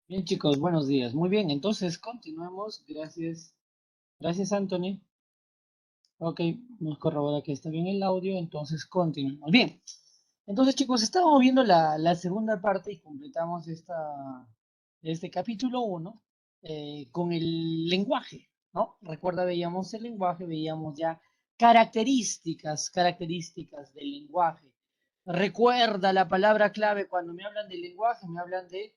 Bien, chicos, buenos días. Muy bien, entonces continuemos. Gracias. Gracias, Anthony. Ok, nos corrobora que está bien el audio, entonces continuemos. Bien, entonces, chicos, estábamos viendo la segunda parte y completamos este capítulo 1 con el lenguaje, ¿no? Recuerda, veíamos el lenguaje, veíamos ya características del lenguaje. Recuerda la palabra clave cuando me hablan del lenguaje, me hablan de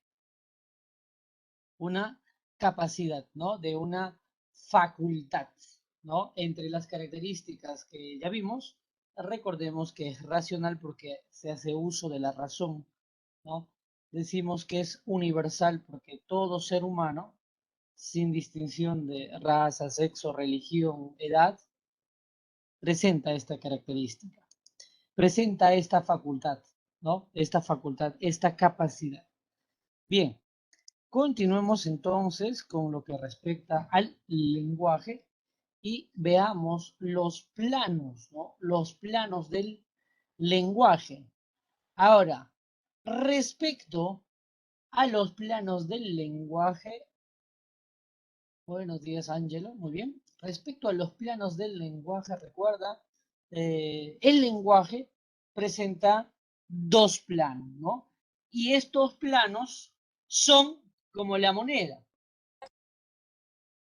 una capacidad, ¿no? De una facultad, ¿no? Entre las características que ya vimos, recordemos que es racional porque se hace uso de la razón, ¿no? Decimos que es universal porque todo ser humano, sin distinción de raza, sexo, religión, edad, presenta esta característica, presenta esta facultad, ¿no? Esta facultad, esta capacidad. Bien, continuemos entonces con lo que respecta al lenguaje y veamos los planos, ¿no? Los planos del lenguaje. Ahora, respecto a los planos del lenguaje, buenos días, Ángelo, muy bien. Respecto a los planos del lenguaje, recuerda, el lenguaje presenta dos planos, ¿no? Y estos planos son como la moneda.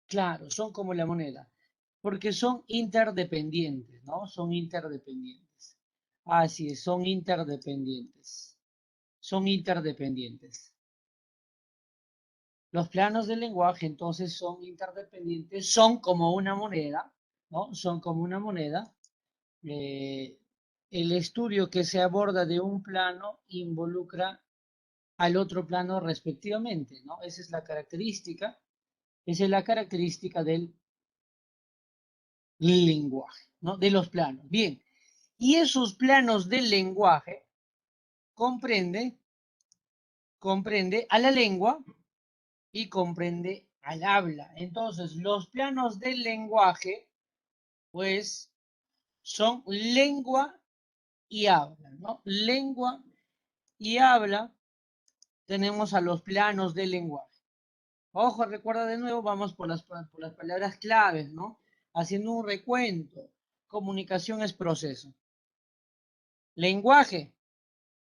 Claro, son como la moneda, porque son interdependientes, ¿no? Son interdependientes. Así es, son interdependientes. Son interdependientes. Los planos del lenguaje entonces son interdependientes, son como una moneda, ¿no? Son como una moneda. Eh, el estudio que se aborda de un plano involucra al otro plano respectivamente, ¿no? Esa es la característica del lenguaje, ¿no? De los planos. Bien, y esos planos del lenguaje comprende a la lengua y comprende al habla. Entonces, los planos del lenguaje, pues, son lengua y habla, ¿no? Lengua y habla, tenemos a los planos del lenguaje. Ojo, recuerda de nuevo, vamos por las palabras claves, ¿no? Haciendo un recuento. Comunicación es proceso. Lenguaje,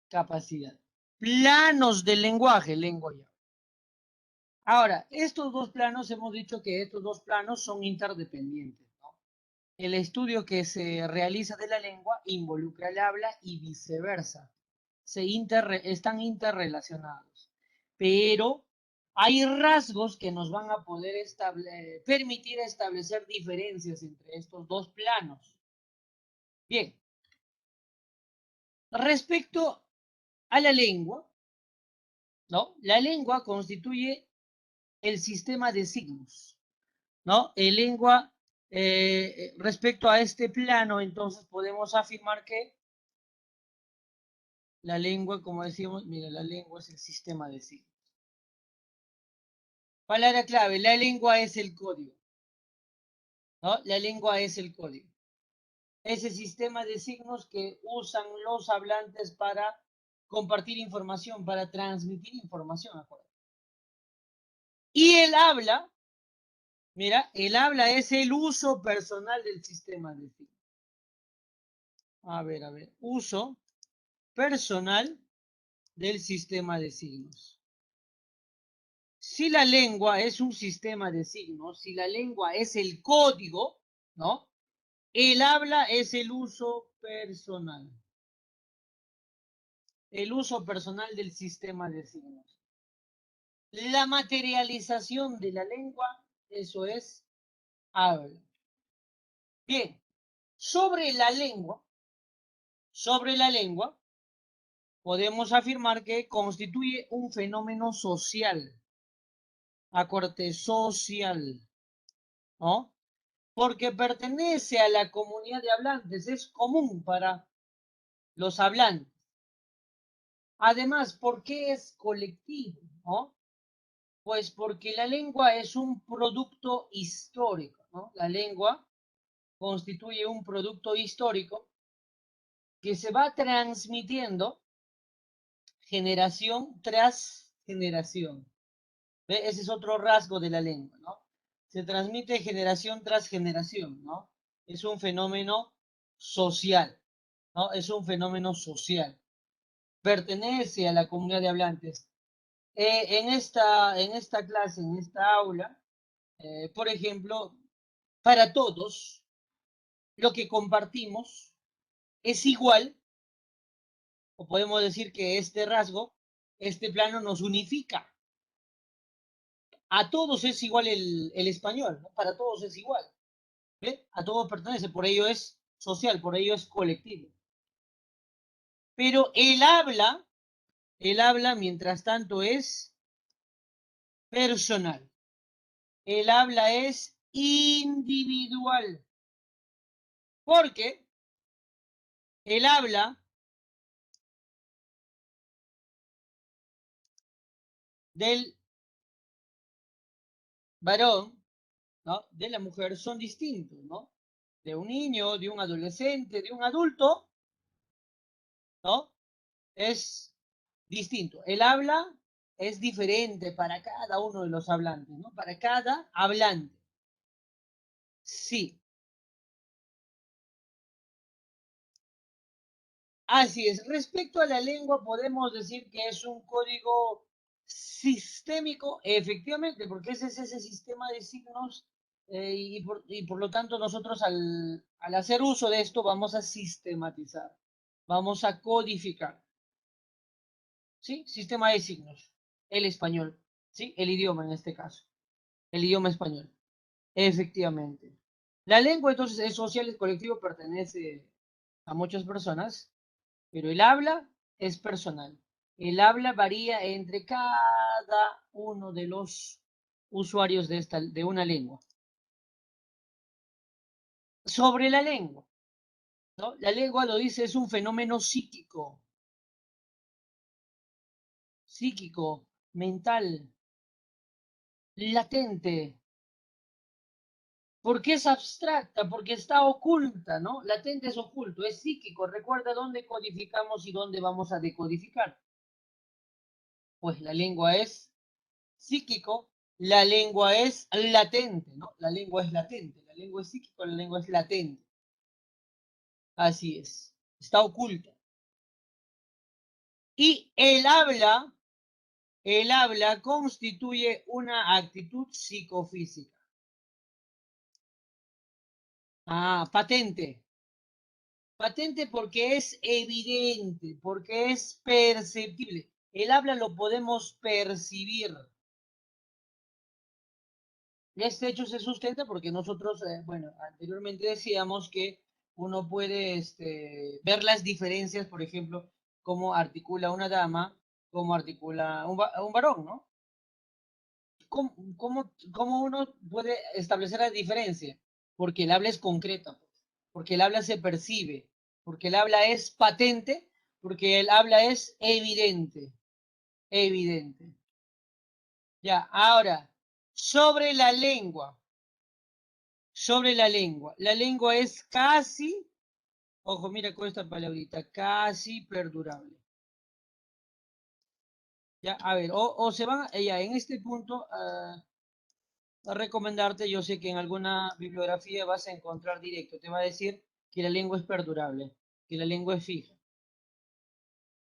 capacidad. Planos del lenguaje, lengua y habla. Ahora, estos dos planos, hemos dicho que estos dos planos son interdependientes, ¿no? El estudio que se realiza de la lengua involucra el habla y viceversa. Están interrelacionados. Pero hay rasgos que nos van a poder permitir establecer diferencias entre estos dos planos. Bien, respecto a la lengua, ¿no? La lengua constituye el sistema de signos, ¿no? El lengua, respecto a este plano, entonces podemos afirmar que la lengua, como decíamos, mira, la lengua es el sistema de signos. Palabra clave, la lengua es el código, ¿no? La lengua es el código. Ese sistema de signos que usan los hablantes para compartir información, para transmitir información, acuérdate. Y el habla, mira, el habla es el uso personal del sistema de signos. A ver, uso personal del sistema de signos. Si la lengua es un sistema de signos, si la lengua es el código, ¿no? El habla es el uso personal. El uso personal del sistema de signos. La materialización de la lengua, eso es habla. Bien, sobre la lengua, podemos afirmar que constituye un fenómeno social, acorte social, ¿no? Porque pertenece a la comunidad de hablantes, es común para los hablantes. Además, ¿por qué es colectivo? ¿No? Pues porque la lengua es un producto histórico, ¿no? La lengua constituye un producto histórico que se va transmitiendo generación tras generación. ¿Ve? Ese es otro rasgo de la lengua, ¿no? Se transmite generación tras generación, ¿no? Es un fenómeno social, ¿no? Es un fenómeno social. Pertenece a la comunidad de hablantes. En esta clase, en esta aula, por ejemplo, para todos, lo que compartimos es igual, o podemos decir que este rasgo, este plano nos unifica. A todos es igual el español, ¿no? Para todos es igual. ¿Ve? A todos pertenece, por ello es social, por ello es colectivo. Pero el habla, mientras tanto, es personal. El habla es individual. Porque el habla del varón, ¿no? De la mujer son distintos, ¿no? De un niño, de un adolescente, de un adulto, ¿no? Es distinto. El habla es diferente para cada uno de los hablantes, ¿no? Para cada hablante. Sí, así es. Respecto a la lengua, podemos decir que es un código sistémico, efectivamente, porque ese es ese sistema de signos y por lo tanto nosotros al hacer uso de esto vamos a sistematizar, vamos a codificar, ¿sí? Sistema de signos, el español, ¿sí? El idioma en este caso, el idioma español, efectivamente. La lengua entonces es social, es colectivo, pertenece a muchas personas, pero el habla es personal. El habla varía entre cada uno de los usuarios de una lengua. Sobre la lengua, ¿no? La lengua, lo dice, es un fenómeno psíquico, mental, latente. ¿Por qué es abstracta? Porque está oculta, ¿no? Latente es oculto, es psíquico. Recuerda dónde codificamos y dónde vamos a decodificar. Pues la lengua es psíquico, la lengua es latente, ¿no? La lengua es latente, la lengua es psíquico, la lengua es latente. Así es, está oculta. Y el habla constituye una actitud psicofísica. Ah, patente. Patente porque es evidente, porque es perceptible. El habla lo podemos percibir. Este hecho se sustenta porque nosotros, bueno, anteriormente decíamos que uno puede ver las diferencias, por ejemplo, cómo articula una dama, cómo articula un varón, ¿no? ¿Cómo uno puede establecer la diferencia? Porque el habla es concreta, porque el habla se percibe, porque el habla es patente, porque el habla es evidente, evidente. Ya, ahora, sobre la lengua. Sobre la lengua. La lengua es casi, ojo, mira con esta palabrita, casi perdurable. Ya, a ver, o se van, ya, en este punto, a recomendarte, yo sé que en alguna bibliografía vas a encontrar directo, te va a decir que la lengua es perdurable, que la lengua es fija.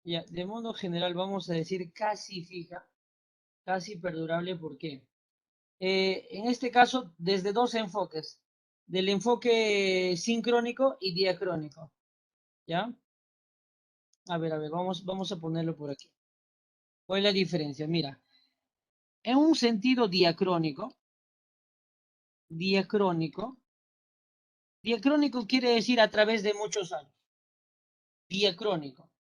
Ya, de modo general vamos a decir casi fija, casi perdurable, ¿por qué? En este caso, desde dos enfoques, del enfoque sincrónico y diacrónico, ¿ya? A ver, vamos a ponerlo por aquí. ¿Cuál es la diferencia? Mira, en un sentido diacrónico quiere decir a través de muchos años, diacrónico,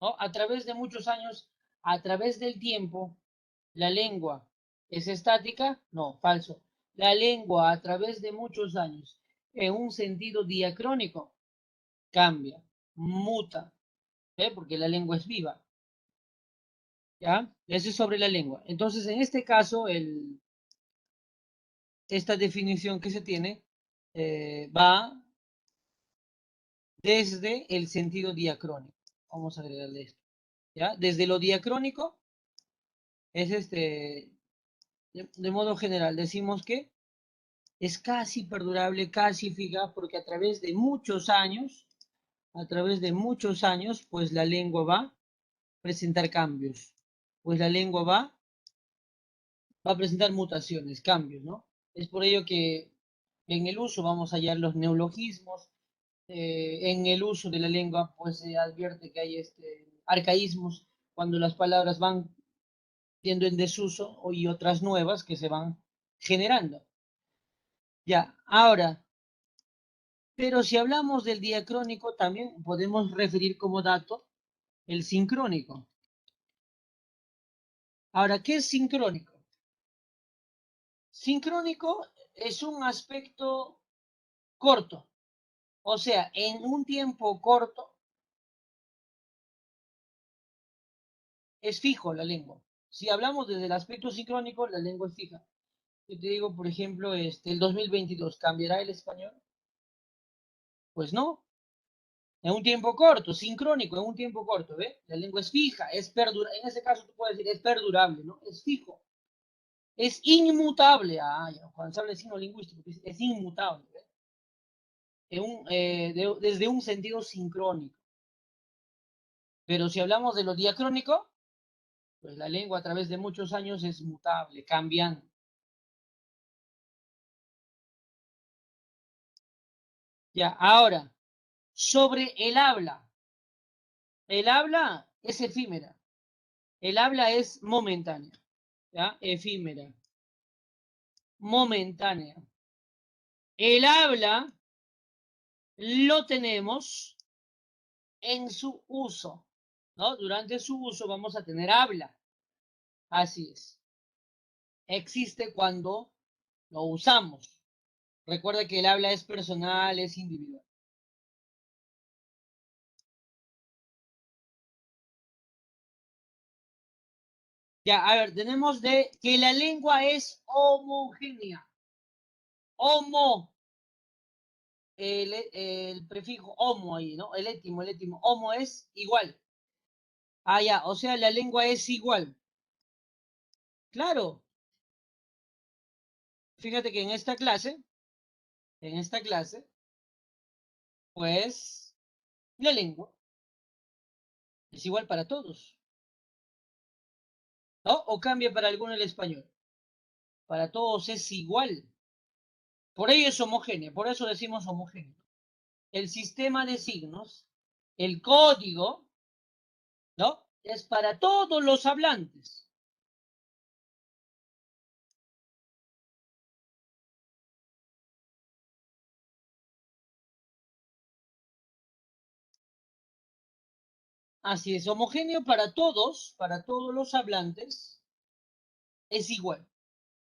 ¿no? A través de muchos años, a través del tiempo, la lengua es estática, no, falso. La lengua a través de muchos años, en un sentido diacrónico, cambia, muta, ¿eh? Porque la lengua es viva, ¿ya? Eso es sobre la lengua. Entonces, en este caso, esta definición que se tiene va desde el sentido diacrónico. Vamos a agregarle esto, ¿ya? Desde lo diacrónico es De modo general, decimos que es casi perdurable, casi fija, porque a través de muchos años, pues la lengua va a presentar cambios, pues la lengua va a presentar mutaciones, cambios, ¿no? Es por ello que en el uso vamos a hallar los neologismos, en el uso de la lengua, pues se advierte que hay arcaísmos cuando las palabras van yendo en desuso y otras nuevas que se van generando. Ya, ahora, pero si hablamos del diacrónico, también podemos referir como dato el sincrónico. Ahora, ¿qué es sincrónico? Sincrónico es un aspecto corto, o sea, en un tiempo corto es fijo la lengua. Si hablamos desde el aspecto sincrónico, la lengua es fija. Yo te digo, por ejemplo, el 2022, ¿cambiará el español? Pues no, en un tiempo corto, sincrónico, en un tiempo corto, ¿ve? La lengua es fija, es perdurable, en ese caso tú puedes decir es perdurable, ¿no? Es fijo, es inmutable. Ah, ya, cuando se habla de signo lingüístico, es inmutable, ¿ve? Desde un sentido sincrónico. Pero si hablamos de lo diacrónico, pues la lengua a través de muchos años es mutable, cambiando. Ya, ahora, sobre el habla. El habla es efímera. El habla es momentánea. ¿Ya? Efímera. Momentánea. El habla lo tenemos en su uso, ¿no? Durante su uso vamos a tener habla. Así es. Existe cuando lo usamos. Recuerda que el habla es personal, es individual. Ya, a ver, tenemos de que la lengua es homogénea. Homo, el prefijo homo ahí, ¿no? El étimo, homo es igual. Ah, ya, o sea, la lengua es igual. Claro, fíjate que en esta clase, pues, la lengua es igual para todos, ¿no? O cambia para alguno el español. Para todos es igual. Por ello es homogénea, por eso decimos homogéneo. El sistema de signos, el código, ¿no? Es para todos los hablantes. Así es, homogéneo para todos los hablantes, es igual.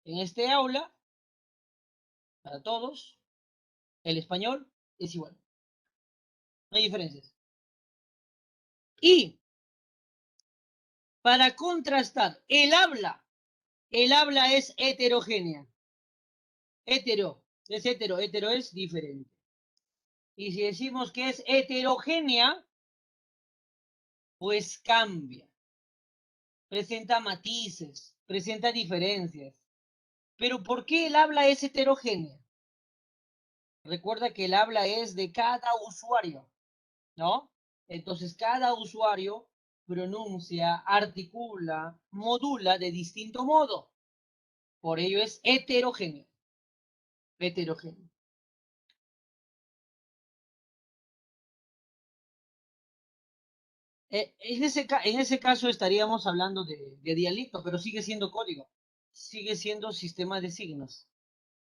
En este aula, para todos, el español es igual. No hay diferencias. Y para contrastar, el habla es heterogénea. Hetero es diferente. Y si decimos que es heterogénea, pues cambia, presenta matices, presenta diferencias. Pero ¿por qué el habla es heterogénea? Recuerda que el habla es de cada usuario, ¿no? Entonces cada usuario pronuncia, articula, modula de distinto modo. Por ello es heterogéneo. Heterogéneo. En ese caso estaríamos hablando de dialecto, pero sigue siendo código, sigue siendo sistema de signos.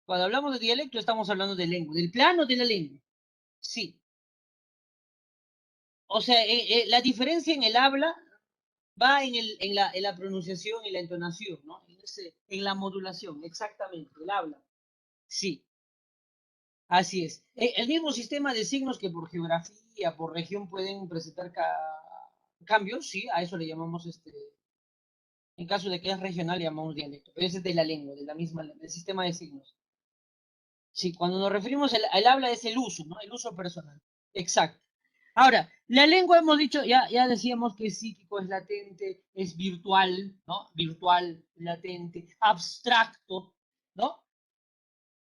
Cuando hablamos de dialecto estamos hablando de lengua, del plano de la lengua. Sí. O sea, la diferencia en el habla va en la pronunciación y la entonación, ¿no? En la modulación, exactamente, el habla. Sí, así es. El mismo sistema de signos que por geografía, por región pueden presentar cambios, sí, a eso le llamamos en caso de que es regional, le llamamos dialecto. Pero ese es de la lengua, de la misma, del sistema de signos. Sí, cuando nos referimos al habla es el uso, ¿no? El uso personal. Exacto. Ahora, la lengua hemos dicho, ya decíamos que es psíquico, es latente, es virtual, ¿no? Virtual, latente, abstracto, ¿no?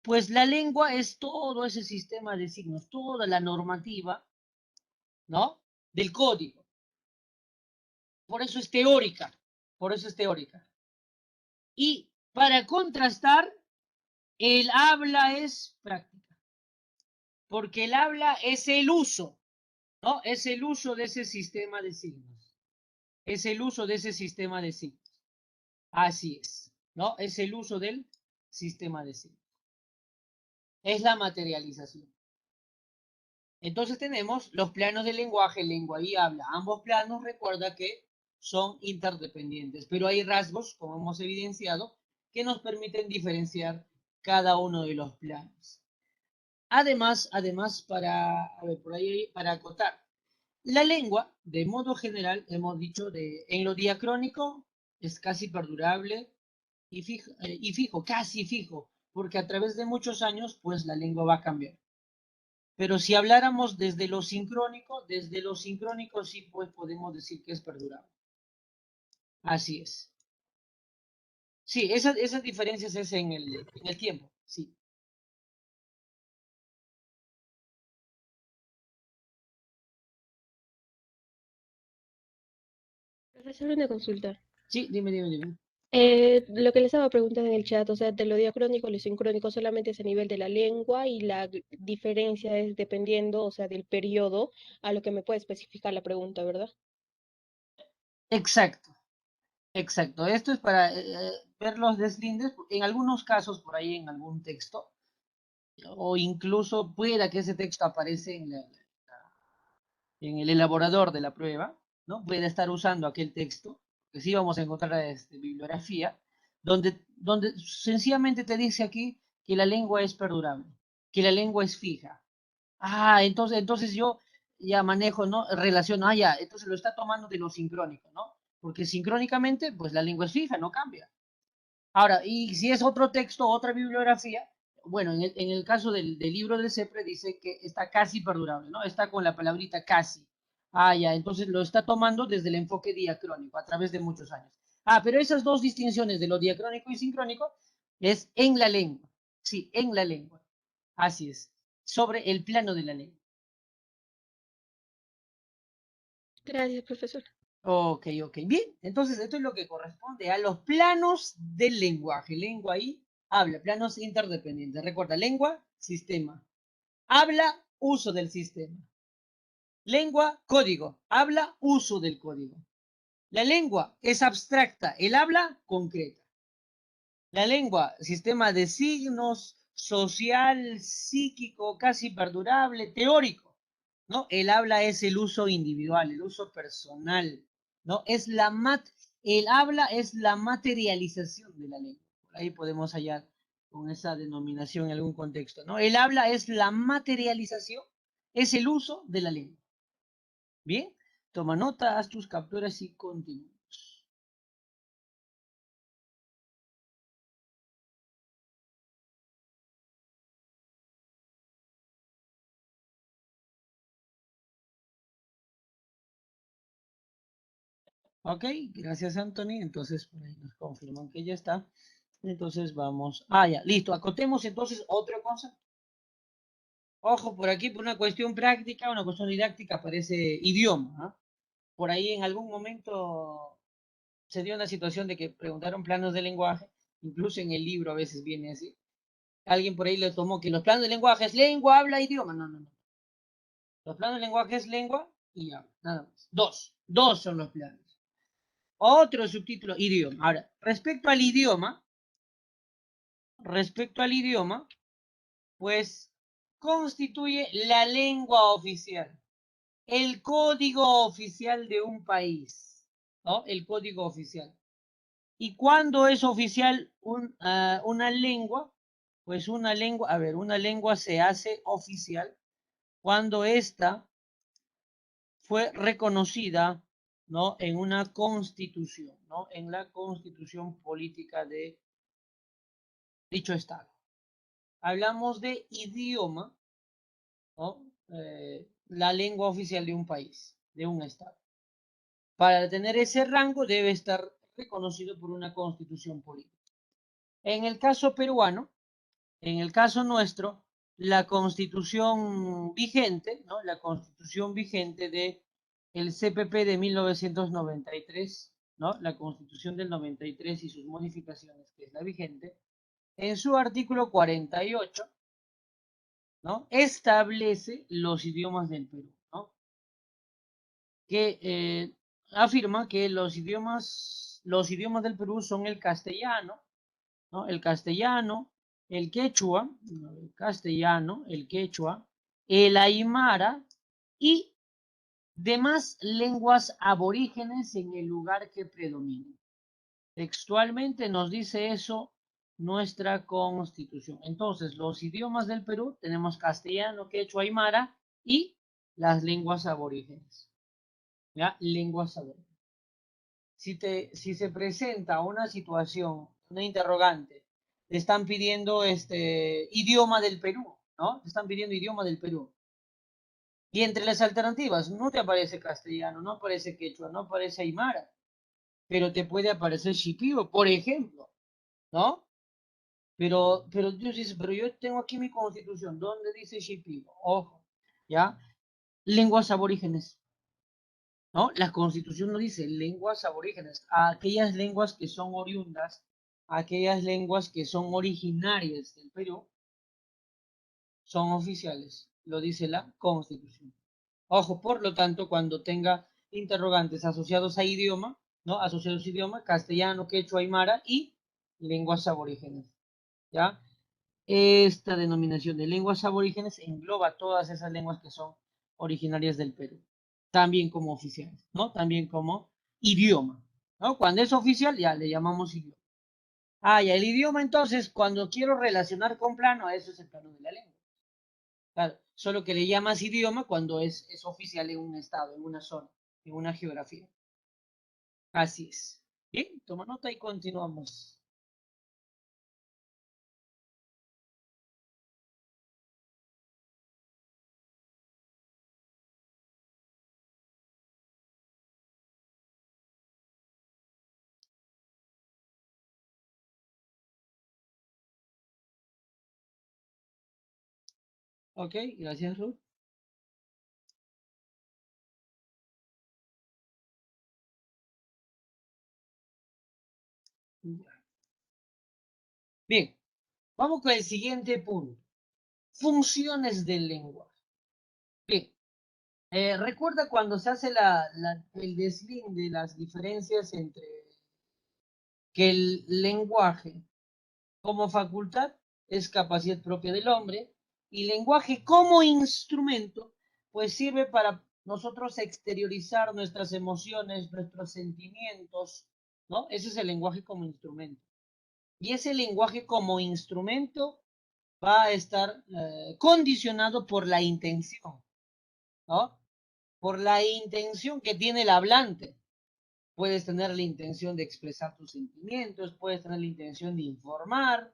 Pues la lengua es todo ese sistema de signos, toda la normativa, ¿no? Del código. Por eso es teórica, por eso es teórica. Y para contrastar, el habla es práctica, porque el habla es el uso, ¿no? Es el uso de ese sistema de signos. Es el uso de ese sistema de signos. Así es, ¿no? Es el uso del sistema de signos. Es la materialización. Entonces tenemos los planos del lenguaje, lengua y habla. Ambos planos, recuerda que son interdependientes, pero hay rasgos, como hemos evidenciado, que nos permiten diferenciar cada uno de los planos. Además a ver, por ahí, para acotar, la lengua, de modo general, hemos dicho, en lo diacrónico es casi perdurable y fijo, casi fijo, porque a través de muchos años, pues la lengua va a cambiar. Pero si habláramos desde lo sincrónico sí, pues podemos decir que es perdurable. Así es. Sí, esas diferencias es en el tiempo, sí. Profesor, una consulta. Sí, dime. Lo que les estaba preguntando en el chat, o sea, de lo diacrónico, lo sincrónico solamente es a nivel de la lengua y la diferencia es dependiendo, o sea, del periodo a lo que me puede especificar la pregunta, ¿verdad? Exacto, exacto. Esto es para ver los deslindes, en algunos casos por ahí en algún texto, o incluso pueda que ese texto aparece en el elaborador de la prueba, ¿no? Puede estar usando aquel texto, que sí vamos a encontrar bibliografía, donde sencillamente te dice aquí que la lengua es perdurable, que la lengua es fija. Ah, entonces yo ya manejo, ¿no? Relaciono, ya, entonces lo está tomando de lo sincrónico, ¿no? Porque sincrónicamente, pues la lengua es fija, no cambia. Ahora, y si es otro texto, otra bibliografía, bueno, en el caso del libro del CEPRE dice que está casi perdurable, ¿no? Está con la palabrita casi. Ah, ya, entonces lo está tomando desde el enfoque diacrónico, a través de muchos años. Ah, pero esas dos distinciones de lo diacrónico y sincrónico es en la lengua. Sí, en la lengua. Así es. Sobre el plano de la lengua. Gracias, profesor. Ok. Bien, entonces esto es lo que corresponde a los planos del lenguaje. Lengua y habla, planos interdependientes. Recuerda, lengua, sistema. Habla, uso del sistema. Lengua, código. Habla, uso del código. La lengua es abstracta, el habla, concreta. La lengua, sistema de signos, social, psíquico, casi perdurable, teórico, ¿no? El habla es el uso individual, el uso personal, ¿no? El habla es la materialización de la lengua. Por ahí podemos hallar con esa denominación en algún contexto, ¿no? El habla es la materialización, es el uso de la lengua. Bien, toma nota, haz tus capturas y continúa. Ok, gracias Anthony. Entonces, por ahí nos confirman que ya está. Entonces vamos. Ah, ya, listo. Acotemos entonces otro concepto. Ojo, por aquí, por una cuestión práctica, una cuestión didáctica, aparece idioma. ¿Ah? Por ahí en algún momento se dio una situación de que preguntaron planos de lenguaje, incluso en el libro a veces viene así. Alguien por ahí le tomó que los planos de lenguaje es lengua, habla, idioma. No. Los planos de lenguaje es lengua y habla, nada más. Dos son los planos. Otro subtítulo, idioma. Ahora, respecto al idioma, pues constituye la lengua oficial, el código oficial de un país, ¿no? El código oficial. ¿Y cuándo es oficial una lengua? Pues una lengua se hace oficial cuando ésta fue reconocida, ¿no? En una constitución, ¿no? En la constitución política de dicho estado. Hablamos de idioma, ¿no? la lengua oficial de un país, de un estado. Para tener ese rango debe estar reconocido por una constitución política. En el caso peruano, en el caso nuestro, la constitución vigente, ¿no? La constitución vigente de el CPP de 1993, ¿no? La constitución del 93 y sus modificaciones, que es la vigente, en su artículo 48, ¿no? Establece los idiomas del Perú, ¿no? Que afirma que los idiomas del Perú son el castellano, ¿no? El castellano, el quechua, el aymara y demás lenguas aborígenes en el lugar que predomine. Textualmente nos dice eso nuestra constitución. Entonces, los idiomas del Perú tenemos castellano, quechua, aymara y las lenguas aborígenes. ¿Ya? Lenguas aborígenes. Si se presenta una situación, una interrogante, te están pidiendo idioma del Perú, ¿no? Te están pidiendo idioma del Perú. Y entre las alternativas no te aparece castellano, no aparece quechua, no aparece aymara, pero te puede aparecer shipibo, por ejemplo, ¿no? Pero Dios dice, pero yo tengo aquí mi constitución, ¿dónde dice shipibo? Ojo, ¿ya? Lenguas aborígenes. ¿No? La constitución no dice lenguas aborígenes, aquellas lenguas que son oriundas, aquellas lenguas que son originarias del Perú, son oficiales, lo dice la constitución. Ojo, por lo tanto, cuando tenga interrogantes asociados a idioma, ¿no? Asociados a idioma, castellano, quechua, aymara y lenguas aborígenes, ¿ya? Esta denominación de lenguas aborígenes engloba todas esas lenguas que son originarias del Perú, también como oficiales, ¿no? También como idioma, ¿no? Cuando es oficial ya le llamamos idioma. Ya el idioma entonces, cuando quiero relacionar con plano, eso es el plano de la lengua. Claro, solo que le llamas idioma cuando es oficial en un estado, en una zona, en una geografía. Así es. Bien, toma nota y continuamos. Ok, gracias Ruth. Bien, vamos con el siguiente punto. Funciones del lenguaje. Bien, recuerda cuando se hace el deslinde de las diferencias entre que el lenguaje como facultad es capacidad propia del hombre y lenguaje como instrumento pues sirve para nosotros exteriorizar nuestras emociones, nuestros sentimientos, ¿no? Ese es el lenguaje como instrumento. Y ese lenguaje como instrumento va a estar condicionado por la intención, ¿no? Por la intención que tiene el hablante. Puedes tener la intención de expresar tus sentimientos, puedes tener la intención de informar,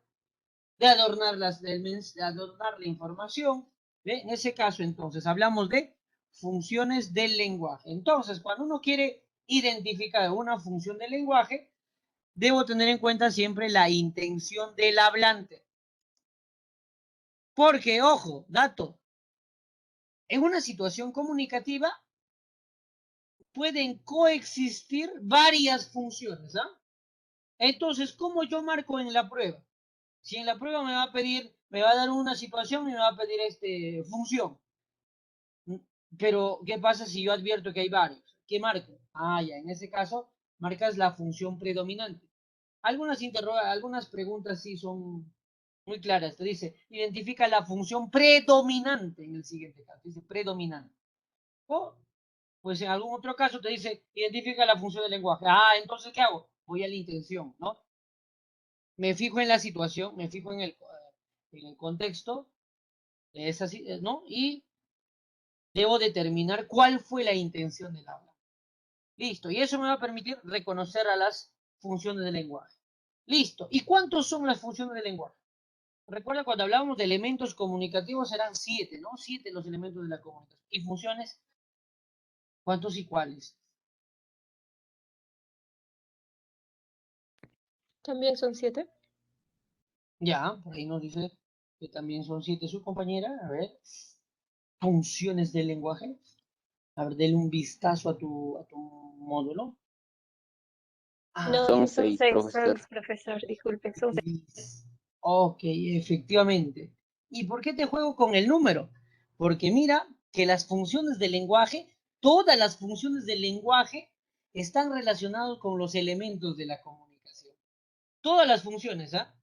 de adornar, de adornar la información. ¿Ve? En ese caso, entonces, hablamos de funciones del lenguaje. Entonces, cuando uno quiere identificar una función del lenguaje, debo tener en cuenta siempre la intención del hablante. Porque, ojo, dato, en una situación comunicativa pueden coexistir varias funciones, ¿ah? Entonces, ¿cómo yo marco en la prueba? Si en la prueba me va a pedir, me va a dar una situación y me va a pedir función. Pero, ¿qué pasa si yo advierto que hay varios? ¿Qué marco? Ya, en ese caso, marcas la función predominante. Algunas preguntas sí son muy claras. Te dice, identifica la función predominante en el siguiente caso. Dice predominante. O pues en algún otro caso te dice, identifica la función del lenguaje. Entonces, ¿qué hago? Voy a la intención, ¿no? Me fijo en la situación, me fijo en el contexto, es así, ¿no? Y debo determinar cuál fue la intención del habla. Listo, y eso me va a permitir reconocer a las funciones del lenguaje. Listo, ¿y cuántos son las funciones del lenguaje? Recuerda cuando hablábamos de elementos comunicativos eran 7, ¿no? 7 los elementos de la comunicación. Y funciones, ¿cuántos y cuáles? También son 7. Ya, por ahí nos dice que también son 7 su compañera. A ver, funciones del lenguaje. A ver, denle un vistazo a tu módulo. Ah, No, Son son 6, 6, profesor. profesor, disculpe, son 6. ok, efectivamente. ¿Y por qué te juego con el número? Porque mira que las funciones del lenguaje, todas las funciones del lenguaje están relacionadas con los elementos de la comunicación. Todas las funciones, ¿ah?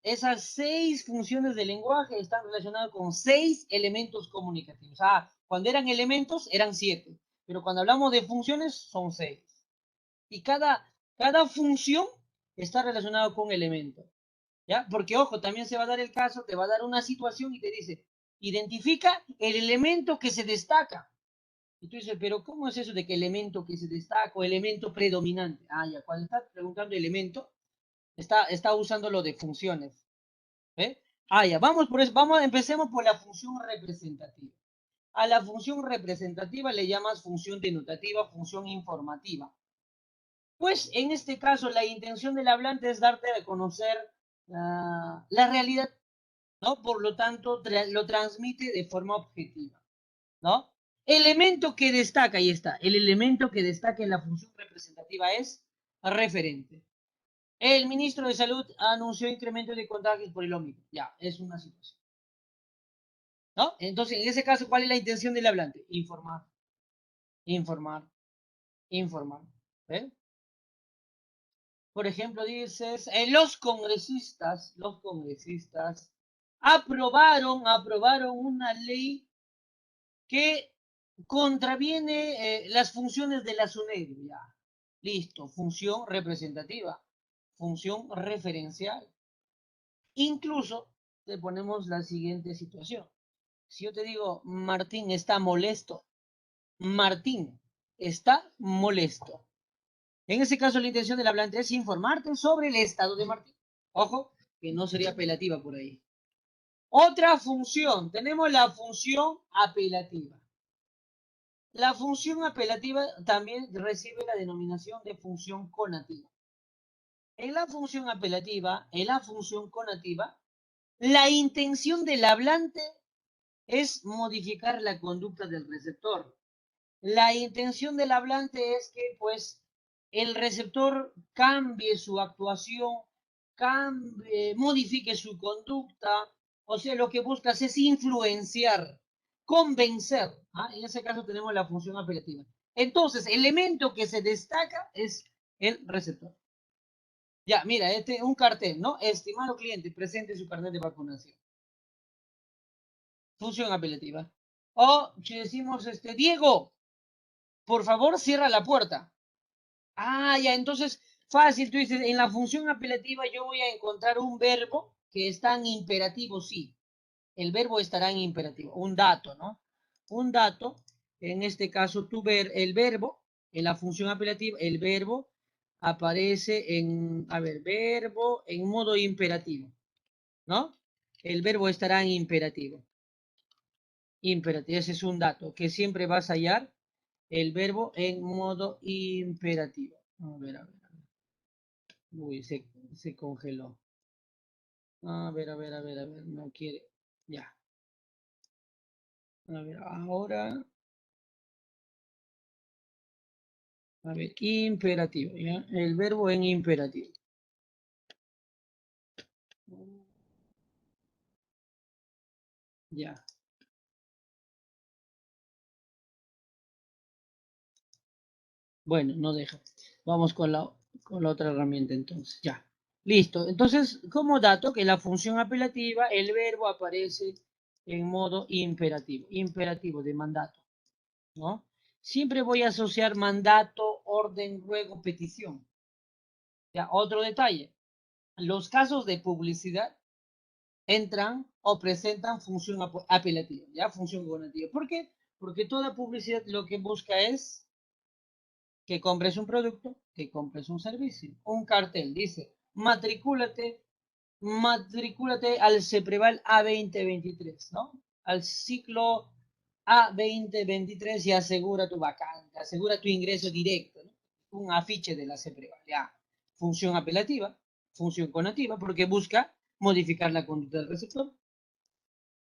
Esas 6 funciones del lenguaje están relacionadas con 6 elementos comunicativos. Ah, cuando eran elementos eran 7, pero cuando hablamos de funciones son 6. Y cada función está relacionada con un elemento. ¿Ya? Porque, ojo, también se va a dar el caso, te va a dar una situación y te dice, identifica el elemento que se destaca. Y tú dices, pero ¿cómo es eso de que elemento que se destaca o elemento predominante? Ah, ya, cuando estás preguntando elemento, está usando lo de funciones. ¿Eh? Ah, ya, vamos por eso, empecemos por la función representativa. A la función representativa le llamas función denotativa, función informativa. Pues en este caso la intención del hablante es darte a conocer la realidad, ¿no? Por lo tanto, lo transmite de forma objetiva, ¿no? Elemento que destaca, ahí está, el elemento que destaca en la función representativa es referente. El ministro de Salud anunció incremento de contagios por el Ómicron. Ya, es una situación, ¿no? Entonces, en ese caso, ¿cuál es la intención del hablante? Informar, informar, informar. ¿Eh? Por ejemplo, dices, los congresistas aprobaron una ley que contraviene las funciones de la SUNEDU. Ya, listo, función representativa, función referencial. Incluso te ponemos la siguiente situación. Si yo te digo, Martín está molesto, Martín está molesto. En ese caso, la intención del hablante es informarte sobre el estado de Martín. Ojo, que no sería apelativa por ahí. Otra función, tenemos la función apelativa. La función apelativa también recibe la denominación de función conativa. En la función apelativa, en la función conativa, la intención del hablante es modificar la conducta del receptor. La intención del hablante es que, pues, el receptor cambie su actuación, modifique su conducta, o sea, lo que buscas es influenciar, convencer. ¿Ah? En ese caso tenemos la función apelativa. Entonces, el elemento que se destaca es el receptor. Ya, mira, un cartel, ¿no? Estimado cliente, presente su carnet de vacunación. Función apelativa. O si decimos, Diego, por favor, cierra la puerta. Ah, ya, entonces, fácil, tú dices, en la función apelativa yo voy a encontrar un verbo que está en imperativo, sí. El verbo estará en imperativo, un dato, ¿no? Un dato, en este caso, el verbo, en la función apelativa, el verbo aparece a ver, verbo en modo imperativo, ¿no? El verbo estará en imperativo. Imperativo, ese es un dato, que siempre vas a hallar el verbo en modo imperativo. A ver, a ver. Uy, se congeló. A ver, a ver, a ver, a ver, no quiere. Ya. A ver, ahora. A ver, imperativo, ¿ya? El verbo en imperativo. Ya. Bueno, no deja. Vamos con la otra herramienta entonces. Ya. Listo. Entonces, como dato que la función apelativa, el verbo aparece en modo imperativo. Imperativo de mandato, ¿no? Siempre voy a asociar mandato, orden, ruego, petición. Ya, otro detalle. Los casos de publicidad entran o presentan función apelativa, ya, función conativa. ¿Por qué? Porque toda publicidad lo que busca es que compres un producto, que compres un servicio. Un cartel dice, matricúlate matricúlate al CEPREVAL A2023, ¿no? Al ciclo A2023 y asegura tu vacante, asegura tu ingreso directo, ¿no? Un afiche de la CEPREVAL, ya. Función apelativa, función conativa, porque busca modificar la conducta del receptor.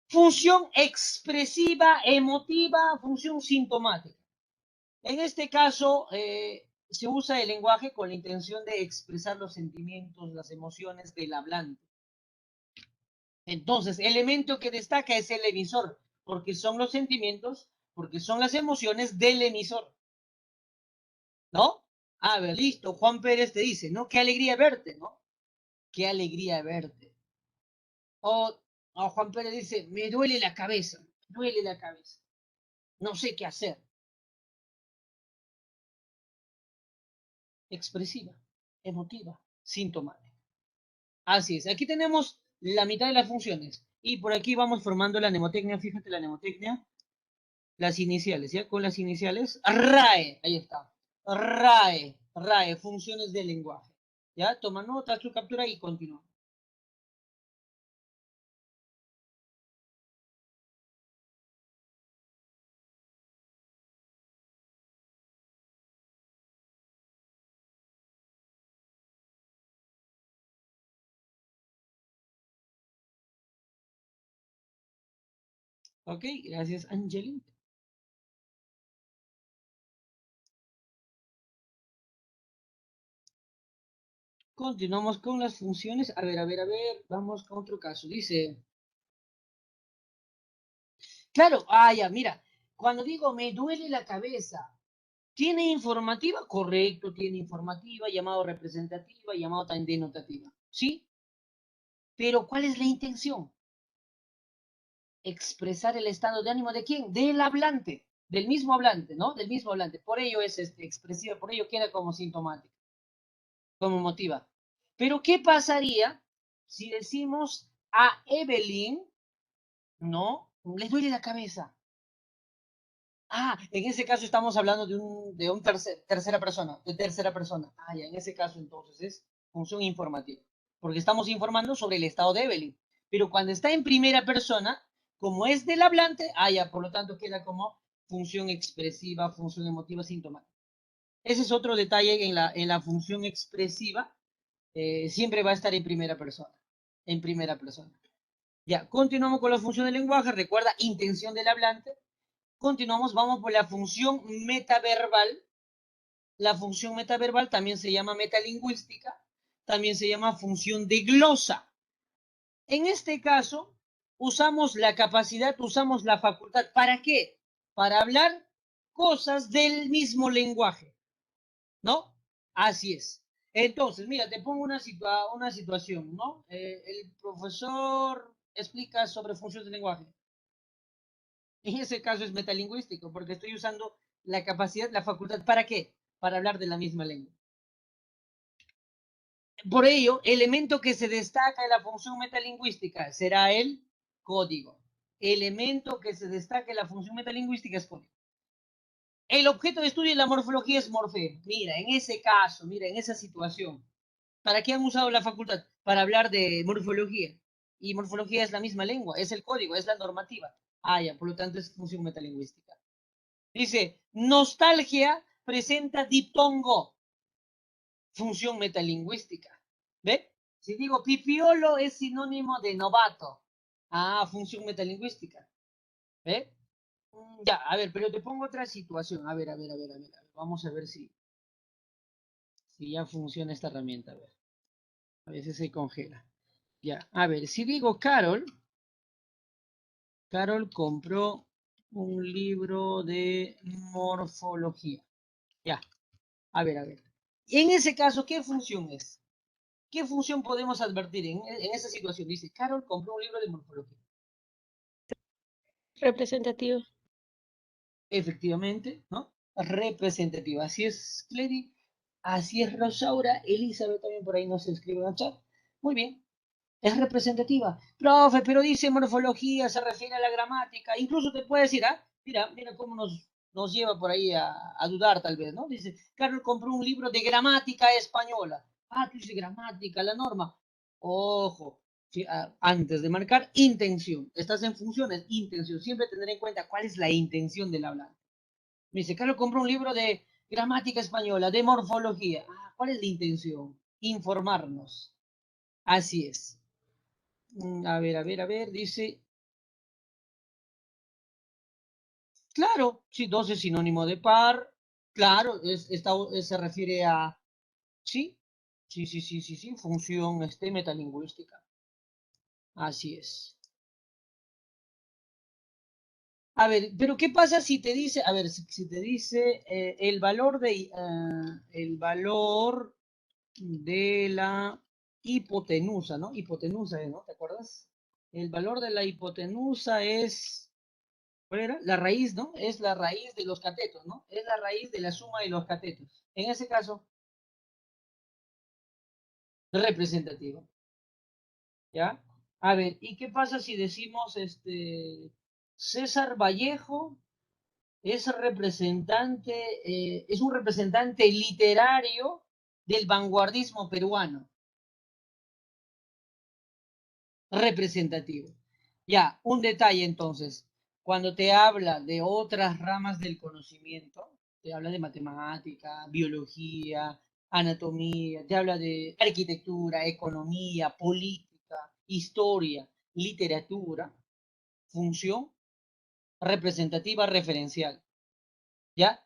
Función expresiva, emotiva, función sintomática. En este caso, se usa el lenguaje con la intención de expresar los sentimientos, las emociones del hablante. Entonces, el elemento que destaca es el emisor, porque son los sentimientos, porque son las emociones del emisor, ¿no? A ver, listo, Juan Pérez te dice, ¿no? Qué alegría verte, ¿no? Qué alegría verte. O Juan Pérez dice, me duele la cabeza, me duele la cabeza, no sé qué hacer. Expresiva, emotiva, sintomática. Así es, aquí tenemos la mitad de las funciones y por aquí vamos formando la mnemotecnia, fíjate la mnemotecnia, las iniciales, ¿ya? Con las iniciales, RAE, ahí está, RAE, funciones del lenguaje, ¿ya? Toma nota, su captura y continúa. Ok, gracias, Angelina. Continuamos con las funciones. A ver, vamos con otro caso. Dice, claro, ya, mira, cuando digo me duele la cabeza, ¿tiene informativa? Correcto, tiene informativa, llamado representativa, llamado también denotativa. ¿Sí? Pero ¿cuál es la intención? Expresar el estado de ánimo de quién? Del hablante, del mismo hablante, ¿no? Del mismo hablante. Por ello es expresiva, por ello queda como sintomática, como motiva. Pero ¿qué pasaría si decimos a Evelyn, ¿no? Le duele la cabeza. En ese caso estamos hablando de un tercera persona, de tercera persona. Ya, en ese caso entonces es función informativa, porque estamos informando sobre el estado de Evelyn. Pero cuando está en primera persona, como es del hablante, ya, por lo tanto queda como función expresiva, función emotiva, sintomática. Ese es otro detalle en la función expresiva, siempre va a estar en primera persona, en primera persona. Ya, continuamos con la función del lenguaje, recuerda, intención del hablante. Continuamos, vamos por la función metaverbal. La función metaverbal también se llama metalingüística, también se llama función de glosa. En este caso, usamos la capacidad, usamos la facultad. ¿Para qué? Para hablar cosas del mismo lenguaje, ¿no? Así es. Entonces, mira, te pongo una situación, ¿no? El profesor explica sobre funciones de lenguaje. En ese caso es metalingüístico, porque estoy usando la capacidad, la facultad. ¿Para qué? Para hablar de la misma lengua. Por ello, elemento que se destaca en la función metalingüística será el código. Elemento que se destaca en la función metalingüística es código. El objeto de estudio de la morfología es morfeo. Mira, en ese caso, mira, en esa situación, ¿para qué han usado la facultad? Para hablar de morfología. Y morfología es la misma lengua, es el código, es la normativa. Ya, por lo tanto es función metalingüística. Dice, nostalgia presenta diptongo, función metalingüística. ¿Ve? Si digo pipiolo es sinónimo de novato. Función metalingüística. ¿Ve? Ya, a ver, pero te pongo otra situación. A ver. Vamos a ver si ya funciona esta herramienta. A ver. A veces se congela. Ya, a ver, si digo Carol compró un libro de morfología. Ya, a ver. Y en ese caso, ¿qué función es? ¿Qué función podemos advertir en esa situación? Dice, Carol compró un libro de morfología. Representativo. Efectivamente, ¿no? Representativa. Así es, Clary. Así es, Rosaura. Elizabeth también por ahí nos escribe en el chat. Muy bien. Es representativa. Profe, pero dice morfología, se refiere a la gramática. Incluso te puede decir, mira cómo nos lleva por ahí a dudar tal vez, ¿no? Dice, Carol compró un libro de gramática española. Tú dices gramática, la norma. Ojo, ¿sí? Antes de marcar, intención. Estás en funciones, intención. Siempre tener en cuenta cuál es la intención del hablante. Me dice, Carlos, compró un libro de gramática española, de morfología. ¿Cuál es la intención? Informarnos. Así es. A ver, dice, claro, sí, dos es sinónimo de par. Claro, se refiere a, sí, sí, función metalingüística. Así es. A ver, pero ¿qué pasa si te dice, a ver, si te dice el valor de la hipotenusa, ¿no? Hipotenusa, ¿no? ¿Te acuerdas? El valor de la hipotenusa es, ¿cuál era? La raíz, ¿no? Es la raíz de los catetos, ¿no? Es la raíz de la suma de los catetos. En ese caso, representativo, ¿ya? A ver, ¿y qué pasa si decimos, César Vallejo es representante, es un representante literario del vanguardismo peruano, representativo? Ya, un detalle entonces, cuando te habla de otras ramas del conocimiento, te habla de matemática, biología, anatomía, te habla de arquitectura, economía, política, historia, literatura, función representativa referencial. ¿Ya?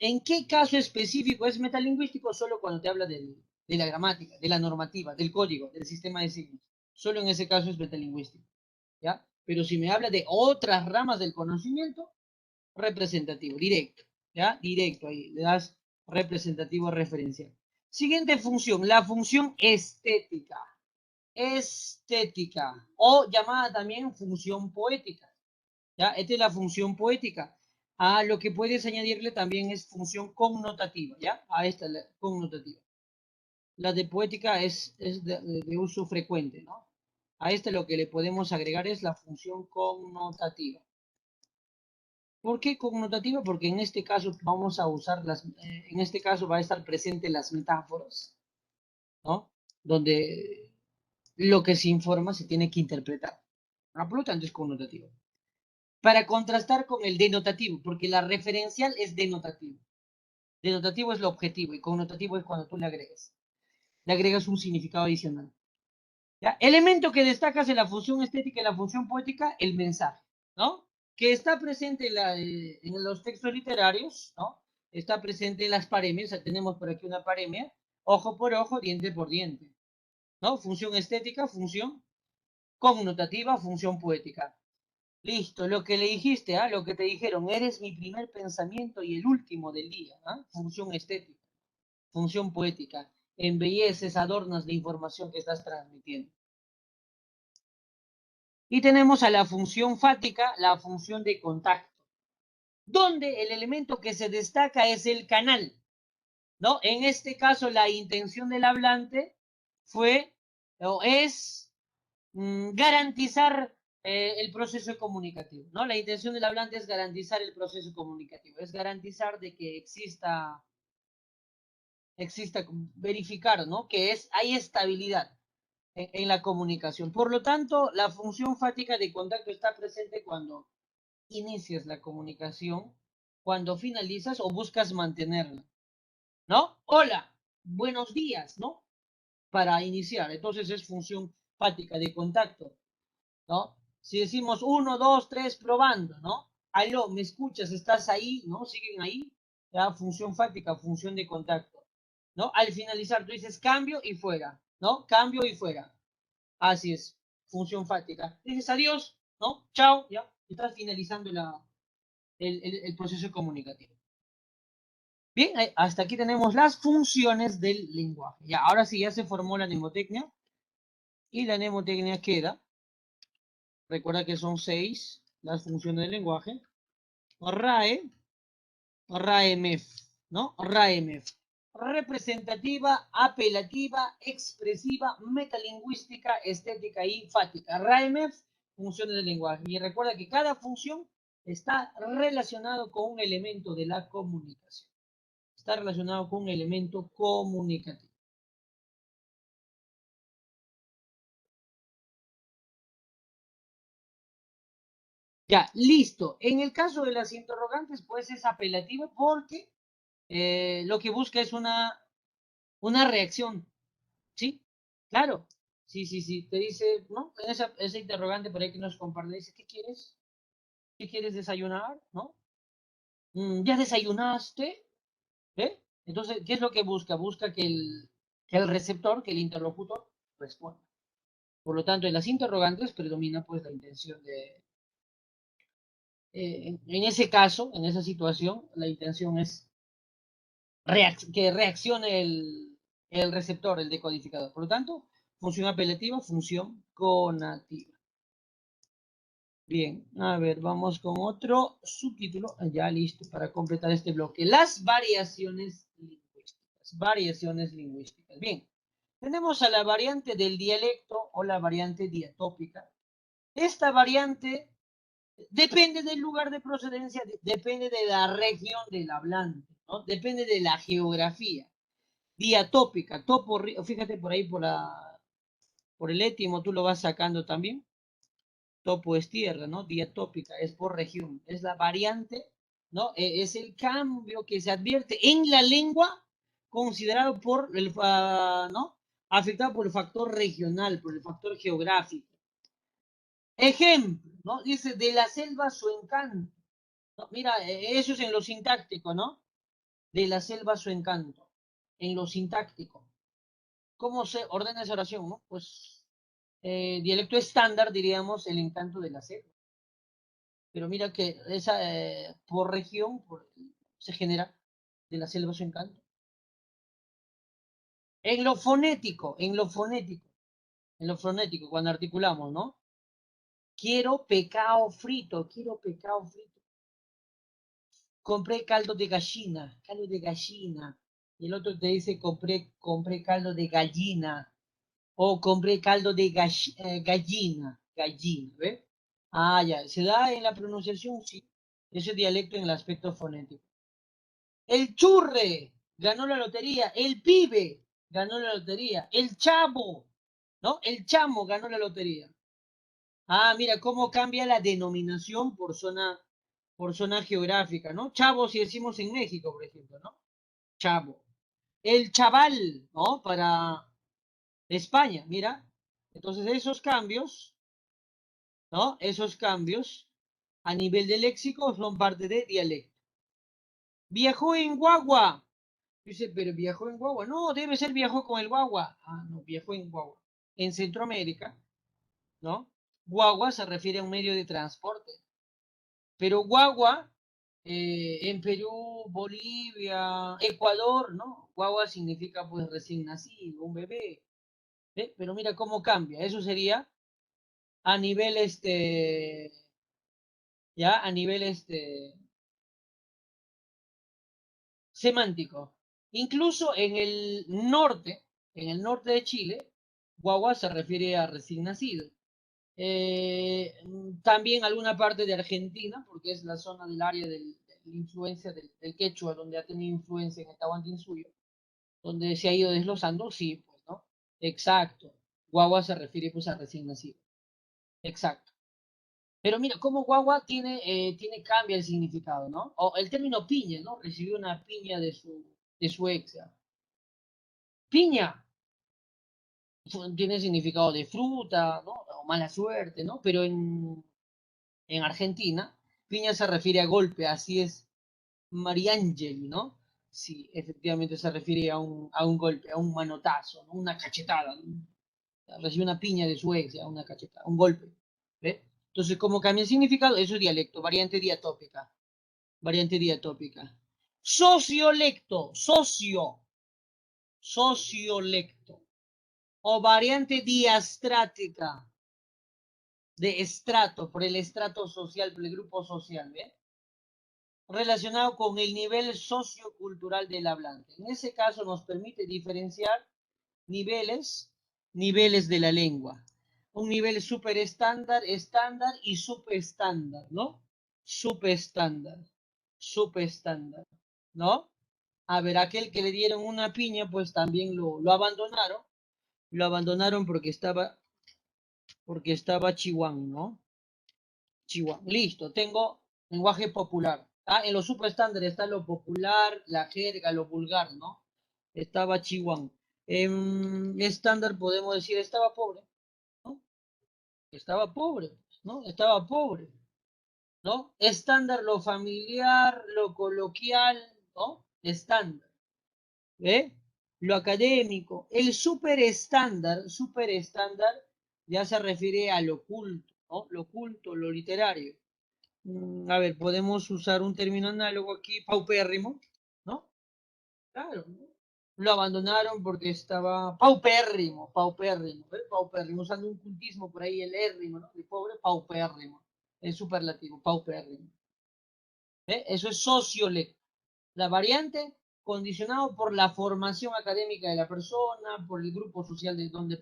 ¿En qué caso específico es metalingüístico? Solo cuando te habla de la gramática, de la normativa, del código, del sistema de signos. Solo en ese caso es metalingüístico. ¿Ya? Pero si me habla de otras ramas del conocimiento, representativo, directo. ¿Ya? Directo, ahí le das representativo referencial. Siguiente función, la función estética. Estética, o llamada también función poética. ¿Ya? Esta es la función poética. A lo que puedes añadirle también es función connotativa, ¿ya? A esta la connotativa. La de poética es de uso frecuente, ¿no? A esta lo que le podemos agregar es la función connotativa. ¿Por qué connotativa? Porque en este caso vamos a usar en este caso va a estar presente las metáforas, ¿no? Donde lo que se informa se tiene que interpretar. Por lo tanto es connotativa. Para contrastar con el denotativo, porque la referencial es denotativo. Denotativo es lo objetivo y connotativo es cuando tú le agregas un significado adicional. ¿Ya? Elemento que destacas en la función estética y la función poética, el mensaje, ¿no? Que está presente en los textos literarios, ¿no? Está presente en las paremias, tenemos por aquí una paremia, ojo por ojo, diente por diente, ¿no? Función estética, función connotativa, función poética. Listo, lo que le dijiste, lo que te dijeron, eres mi primer pensamiento y el último del día, función estética, función poética, embelleces, adornas la información que estás transmitiendo. Y tenemos a la función fática, la función de contacto, donde el elemento que se destaca es el canal, ¿no? En este caso, la intención del hablante fue o es garantizar el proceso comunicativo, ¿no? La intención del hablante es garantizar el proceso comunicativo, es garantizar de que exista verificar, ¿no? Que hay estabilidad en la comunicación. Por lo tanto, la función fática de contacto está presente cuando inicias la comunicación, cuando finalizas o buscas mantenerla, ¿no? Hola, buenos días, ¿no? Para iniciar. Entonces es función fática de contacto, ¿no? Si decimos uno, dos, tres, probando, ¿no? Aló, ¿me escuchas? ¿Estás ahí? ¿No? ¿Siguen ahí? Ya, función fáctica, función de contacto, ¿no? Al finalizar tú dices cambio y fuera, ¿no? Cambio y fuera. Así es, función fática. Dices adiós, ¿no? Chao, ya. Estás finalizando el proceso comunicativo. Bien, hasta aquí tenemos las funciones del lenguaje. Ya, ahora sí, ya se formó la mnemotecnia. Y la mnemotecnia queda, recuerda que son 6 las funciones del lenguaje. RAE, RAEMEF, ¿no? RAEMEF. Representativa, apelativa, expresiva, metalingüística, estética y fática. RAEMEF, funciones del lenguaje. Y recuerda que cada función está relacionado con un elemento de la comunicación. Está relacionado con un elemento comunicativo. Ya, listo. En el caso de las interrogantes, pues es apelativa porque lo que busca es una reacción, ¿sí? Claro. Sí, sí, sí. Te dice, ¿no? En esa interrogante por ahí que nos comparte, dice, ¿qué quieres? ¿Qué quieres desayunar? ¿No? ¿Ya desayunaste? ¿Eh? Entonces, ¿qué es lo que busca? Busca que el receptor, que el interlocutor, responda. Por lo tanto, en las interrogantes predomina pues la intención de, en ese caso, en esa situación, la intención es que reaccione el receptor, el decodificador. Por lo tanto, función apelativa, función conativa. Bien, a ver, vamos con otro subtítulo. Ya listo para completar este bloque. Las variaciones lingüísticas. Variaciones lingüísticas. Bien, tenemos a la variante del dialecto o la variante diatópica. Esta variante depende del lugar de procedencia, depende de la región del hablante, ¿no? Depende de la geografía. Diatópica, topo, fíjate por ahí por el étimo, tú lo vas sacando también. Topo es tierra, ¿no? Diatópica es por región, es la variante, ¿no? Es el cambio que se advierte en la lengua considerado por el, ¿no? Afectado por el factor regional, por el factor geográfico. Ejemplo, ¿no? Dice, de la selva su encanto. ¿No? Mira, eso es en lo sintáctico, ¿no? De la selva su encanto. En lo sintáctico. ¿Cómo se ordena esa oración, no? Pues dialecto estándar, diríamos, el encanto de la selva. Pero mira que esa, por región se genera de la selva su encanto. En lo fonético, en lo fonético, en lo fonético, cuando articulamos, ¿no? Quiero pecado frito. Compré caldo de gallina. Y el otro te dice, compré caldo de gallina. O compré caldo de gallina, gallina, ¿ves? Ah, ya, se da en la pronunciación, sí. Ese dialecto en el aspecto fonético. El churre ganó la lotería. El pibe ganó la lotería. El chavo, ¿no? El chamo ganó la lotería. Ah, mira cómo cambia la denominación por zona geográfica, ¿no? Chavo, si decimos en México, por ejemplo, ¿no? Chavo. El chaval, ¿no? Para España, mira. Entonces esos cambios, ¿no? Esos cambios a nivel de léxico son parte de dialecto. Viajó en guagua. Dice, pero viajó en guagua. No, debe ser viajó con el guagua. Ah, no, viajó en guagua. En Centroamérica, ¿no? Guagua se refiere a un medio de transporte. Pero guagua, en Perú, Bolivia, Ecuador, ¿no? Guagua significa pues recién nacido, un bebé. ¿Eh? Pero mira cómo cambia. Eso sería a nivel ya, a nivel semántico. Incluso en el norte de Chile, guagua se refiere a recién nacido. También alguna parte de Argentina, porque es la zona del área de la influencia del quechua, donde ha tenido influencia en el Tahuantinsuyo, donde se ha ido desglosando, sí, pues, ¿no? Exacto. Guagua se refiere pues a recién nacido. Exacto. Pero mira, cómo guagua cambia el significado, ¿no? O el término piña, ¿no? Recibió una piña de su ex. ¿Ya? Piña tiene significado de fruta, ¿no? O mala suerte, ¿no? Pero en Argentina, piña se refiere a golpe, así es Mariangeli, ¿no? Sí, efectivamente se refiere a un golpe, a un manotazo, ¿no? Una cachetada, ¿no? Recibe una piña de su ex, ¿ya? Una cachetada, un golpe. ¿Ve? Entonces, ¿cómo cambia el significado? Eso es dialecto, variante diatópica. Variante diatópica. Sociolecto, sociolecto. O variante diastrática, de estrato, por el estrato social, por el grupo social, ¿ve? Relacionado con el nivel sociocultural del hablante. En ese caso nos permite diferenciar niveles de la lengua. Un nivel superestándar, estándar y subestándar, ¿no? Subestándar, subestándar, ¿no? A ver, aquel que le dieron una piña, pues también lo abandonaron porque estaba chihuahua, ¿no? Chihuahua. Listo, tengo lenguaje popular. ¿Ah? En los superestándares está lo popular, la jerga, lo vulgar, ¿no? Estaba Chihuahua. En estándar podemos decir estaba pobre, ¿no? Estaba pobre, ¿no? Estaba pobre, ¿no? Estándar, lo familiar, lo coloquial, ¿no? Estándar, ¿eh? Lo académico. El superestándar, ya se refiere a lo culto, ¿no? Lo culto, lo literario. A ver, podemos usar un término análogo aquí, paupérrimo, ¿no? Claro, ¿no? Lo abandonaron porque estaba paupérrimo, paupérrimo, ¿eh? Paupérrimo, usando un cultismo por ahí, el érrimo, ¿no? De pobre, paupérrimo, es superlativo, paupérrimo. ¿Eh? Eso es sociolecto. La variante condicionado por la formación académica de la persona, por el grupo social de donde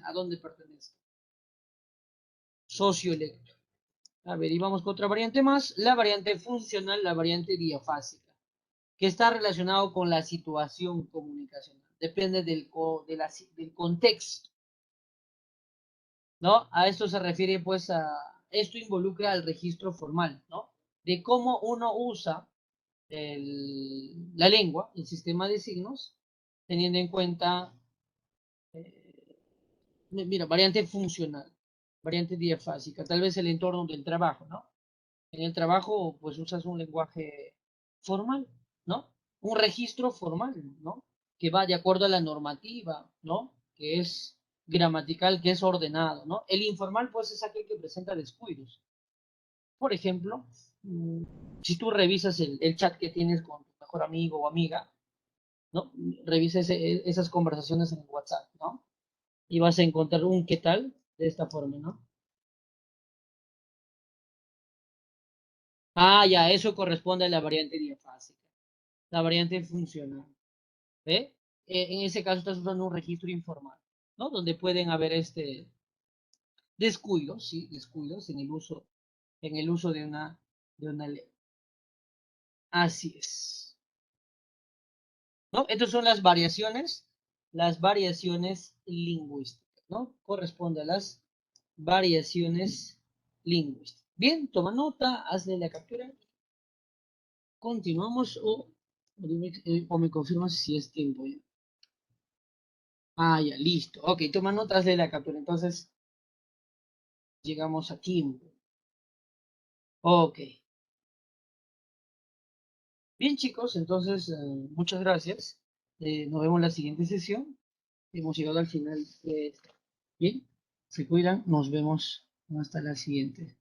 a donde pertenece. Sociolecto. A ver, y vamos con otra variante más, la variante funcional, la variante diafásica, que está relacionado con la situación comunicacional. Depende del contexto, ¿no? A esto se refiere, pues, esto involucra al registro formal, ¿no? De cómo uno usa la lengua, el sistema de signos, teniendo en cuenta, eh, mira, variante funcional, variante diafásica, tal vez el entorno del trabajo, ¿no? En el trabajo, pues usas un lenguaje formal, ¿no? Un registro formal, ¿no? Que va de acuerdo a la normativa, ¿no? Que es gramatical, que es ordenado, ¿no? El informal, pues, es aquel que presenta descuidos. Por ejemplo, mm, si tú revisas el chat que tienes con tu mejor amigo o amiga, ¿no? Revisa esas conversaciones en WhatsApp, ¿no? Y vas a encontrar un qué tal de esta forma, ¿no? Ah, ya, eso corresponde a la variante diafásica, la variante funcional. ¿Eh? En ese caso estás usando un registro informal, ¿no? Donde pueden haber descuidos, sí, descuidos en el uso de una ley. Así es, ¿no? Estas son las variaciones lingüísticas, ¿no? Corresponde a las variaciones lingüísticas. Bien, toma nota, hazle la captura. Continuamos o me confirmas si es tiempo ya. Ah, ya, listo. Ok, toma nota, hazle la captura. Entonces, llegamos a tiempo. Ok. Bien, chicos, entonces, muchas gracias. Nos vemos en la siguiente sesión. Hemos llegado al final de esta. Bien, se cuidan. Nos vemos hasta la siguiente.